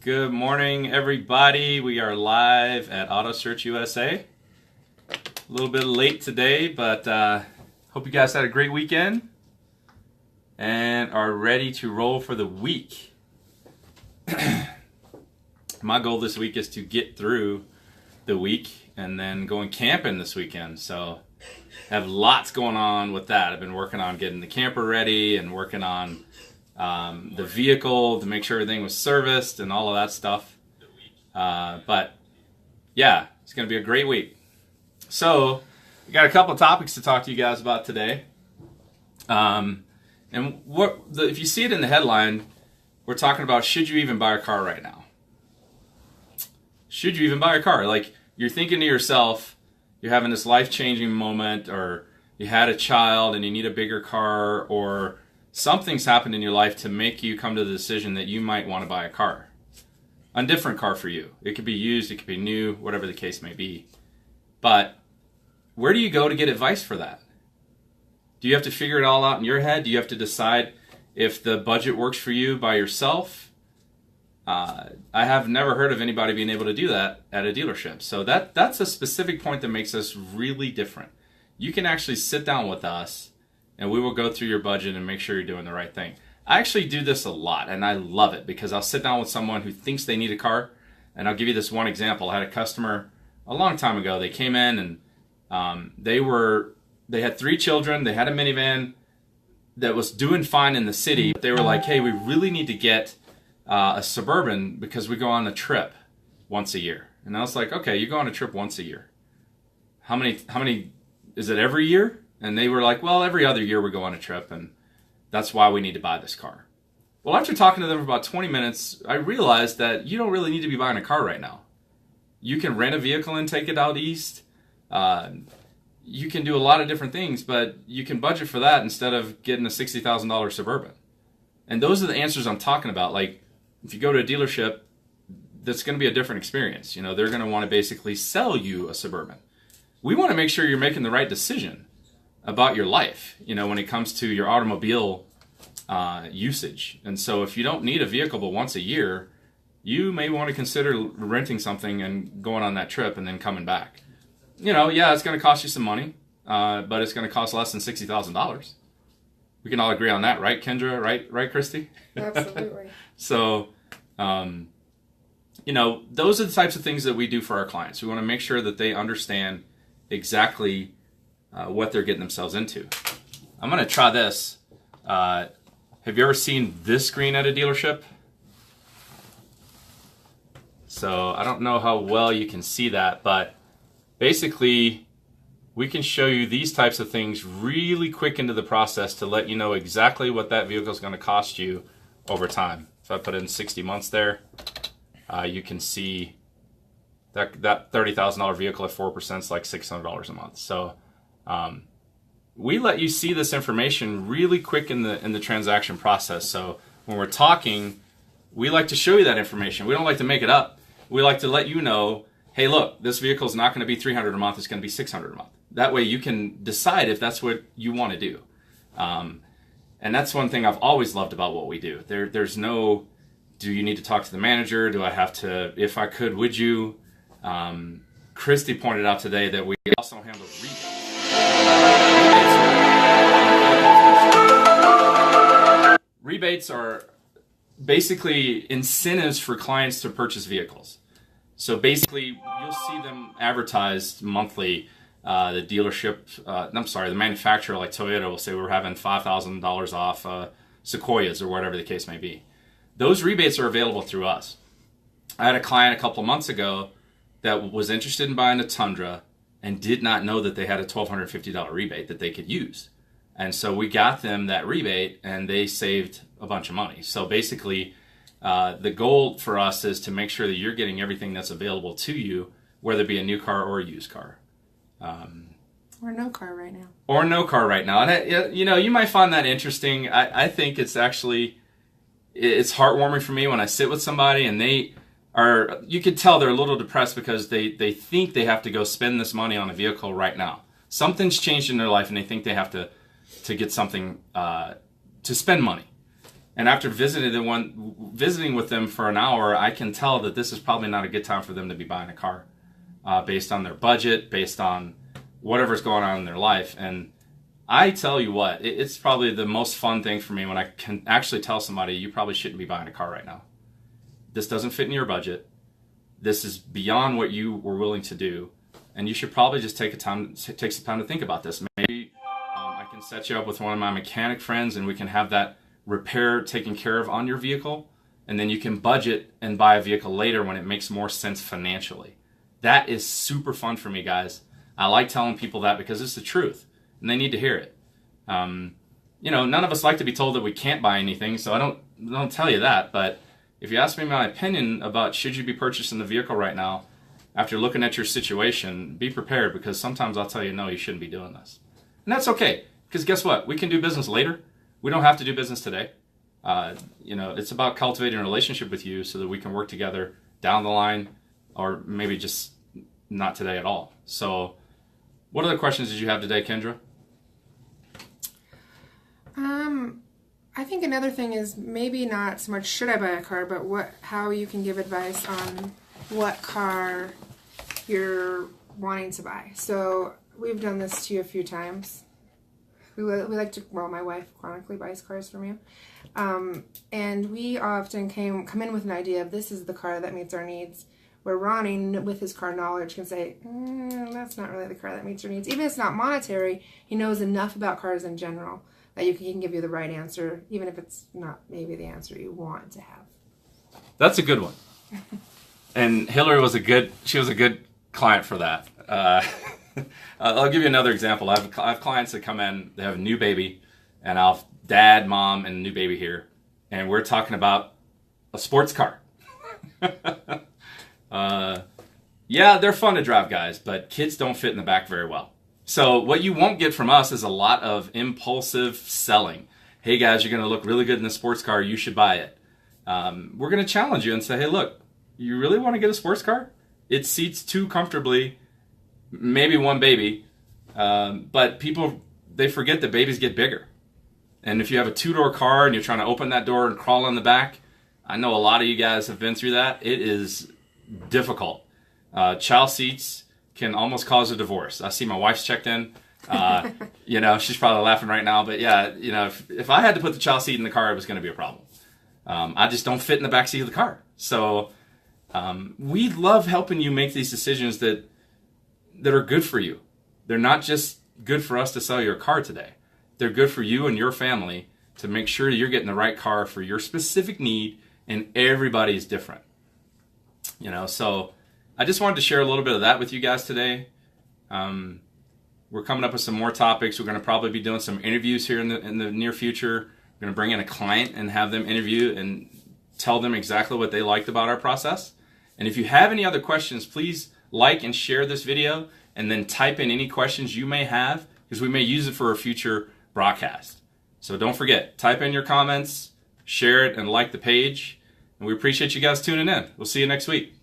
Good morning, everybody. We are live at Auto Search USA. A little bit late today, but hope you guys had a great weekend and are ready to roll for the week. My goal this week is to get through the week and then going camping this weekend. So I have lots going on with that. I've been working on getting the camper ready and working on the vehicle to make sure everything was serviced and all of that stuff. But yeah, it's going to be a great week. So we got a couple of topics to talk to you guys about today. And if you see it in the headline, we're talking about, should you even buy a car right now? Should you even buy a car? Like, you're thinking to yourself, you're having this life-changing moment, or you had a child and you need a bigger car, or something's happened in your life to make you come to the decision that you might want to buy a car. A different car for you. It could be used, it could be new, whatever the case may be. But where do you go to get advice for that? Do you have to figure it all out in your head? Do you have to decide if the budget works for you by yourself? I have never heard of anybody being able to do that at a dealership. So that's a specific point that makes us really different. You can actually sit down with us and we will go through your budget and make sure you're doing the right thing. I actually do this a lot, and I love it because I'll sit down with someone who thinks they need a car, and I'll give you this one example. I had a customer a long time ago. They came in and they had 3 children. They had a minivan that was doing fine in the city. But they were like, hey, we really need to get a Suburban because we go on a trip once a year. And I was like, okay, you go on a trip once a year. How many, is it every year? And they were like, well, every other year we go on a trip, and that's why we need to buy this car. Well, after talking to them for about 20 minutes, I realized that you don't really need to be buying a car right now. You can rent a vehicle and take it out east. You can do a lot of different things, but you can budget for that instead of getting a $60,000 Suburban. And those are the answers I'm talking about. Like, if you go to a dealership, that's going to be a different experience. You know, they're going to want to basically sell you a Suburban. We want to make sure you're making the right decision about your life, you know, when it comes to your automobile usage. And so if you don't need a vehicle but once a year, you may want to consider renting something and going on that trip and then coming back. You know, yeah, it's going to cost you some money, but it's going to cost less than $60,000. We can all agree on that, right, Kendra? Right, Christy? Absolutely. So, you know, those are the types of things that we do for our clients. We want to make sure that they understand exactly what they're getting themselves into. I'm going to try this. Have you ever seen this screen at a dealership? So I don't know how well you can see that, but basically we can show you these types of things really quick into the process to let you know exactly what that vehicle is going to cost you over time. If I put in 60 months there, you can see that $30,000 vehicle at 4% is like $600 a month. So we let you see this information really quick in the transaction process. So when we're talking, we like to show you that information. We don't like to make it up. We like to let you know, hey, look, this vehicle is not going to be $300 a month. It's going to be $600 a month. That way you can decide if that's what you want to do. And that's one thing I've always loved about what we do. There's no, do you need to talk to the manager? Do I have to, if I could, would you? Christy pointed out today that we also handle rebates. Rebates are basically incentives for clients to purchase vehicles. So basically, you'll see them advertised monthly. The manufacturer like Toyota will say we're having $5,000 off Sequoias or whatever the case may be. Those rebates are available through us. I had a client a couple of months ago that was interested in buying a Tundra and did not know that they had a $1,250 rebate that they could use. And so we got them that rebate and they saved a bunch of money. So basically, the goal for us is to make sure that you're getting everything that's available to you, whether it be a new car or a used car. Or no car right now. Or no car right now. And, you know, you might find that interesting. I think it's actually, it's heartwarming for me when I sit with somebody and they are, you could tell they're a little depressed because they think they have to go spend this money on a vehicle right now. Something's changed in their life and they think they have to get something, to spend money. And after visiting with them for an hour, I can tell that this is probably not a good time for them to be buying a car, based on their budget, based on whatever's going on in their life. And I tell you what, it's probably the most fun thing for me when I can actually tell somebody, you probably shouldn't be buying a car right now. This doesn't fit in your budget. This is beyond what you were willing to do. And you should probably just take some time to think about this. Maybe I can set you up with one of my mechanic friends and we can have that repair taken care of on your vehicle. And then you can budget and buy a vehicle later when it makes more sense financially. That is super fun for me, guys. I like telling people that because it's the truth. And they need to hear it. None of us like to be told that we can't buy anything, so I don't tell you that. But if you ask me my opinion about should you be purchasing the vehicle right now, after looking at your situation, be prepared, because sometimes I'll tell you, no, you shouldn't be doing this. And that's okay, because guess what? We can do business later. We don't have to do business today. It's about cultivating a relationship with you so that we can work together down the line, or maybe just not today at all. So what other questions did you have today, Kendra? I think another thing is maybe not so much should I buy a car, but how you can give advice on what car you're wanting to buy. So we've done this to you a few times. We like to, my wife chronically buys cars from you. And we often come in with an idea of this is the car that meets our needs, where Ronnie, with his car knowledge, can say, that's not really the car that meets your needs. Even if it's not monetary, he knows enough about cars in general that he can give you the right answer, even if it's not maybe the answer you want to have. That's a good one. And Hillary was a good client for that. I'll give you another example. I have clients that come in, they have a new baby, and I'll have dad, mom, and a new baby here. And we're talking about a sports car. Yeah, they're fun to drive, guys, but kids don't fit in the back very well. So what you won't get from us is a lot of impulsive selling. Hey guys, you're going to look really good in the sports car. You should buy it. We're going to challenge you and say, hey, look, you really want to get a sports car? It seats two comfortably, maybe one baby. But people, they forget that babies get bigger. And if you have a two-door car and you're trying to open that door and crawl in the back, I know a lot of you guys have been through that. It is difficult. Child seats can almost cause a divorce. I see my wife's checked in. She's probably laughing right now. But yeah, if I had to put the child seat in the car, it was going to be a problem. I just don't fit in the back seat of the car. So we love helping you make these decisions that are good for you. They're not just good for us to sell your car today. They're good for you and your family to make sure you're getting the right car for your specific need, and everybody's different. So I just wanted to share a little bit of that with you guys today. We're coming up with some more topics. We're going to probably be doing some interviews here in the near future. We're going to bring in a client and have them interview and tell them exactly what they liked about our process. And if you have any other questions, please like and share this video, and then type in any questions you may have, because we may use it for a future broadcast. So don't forget, type in your comments, share it, and like the page. And we appreciate you guys tuning in. We'll see you next week.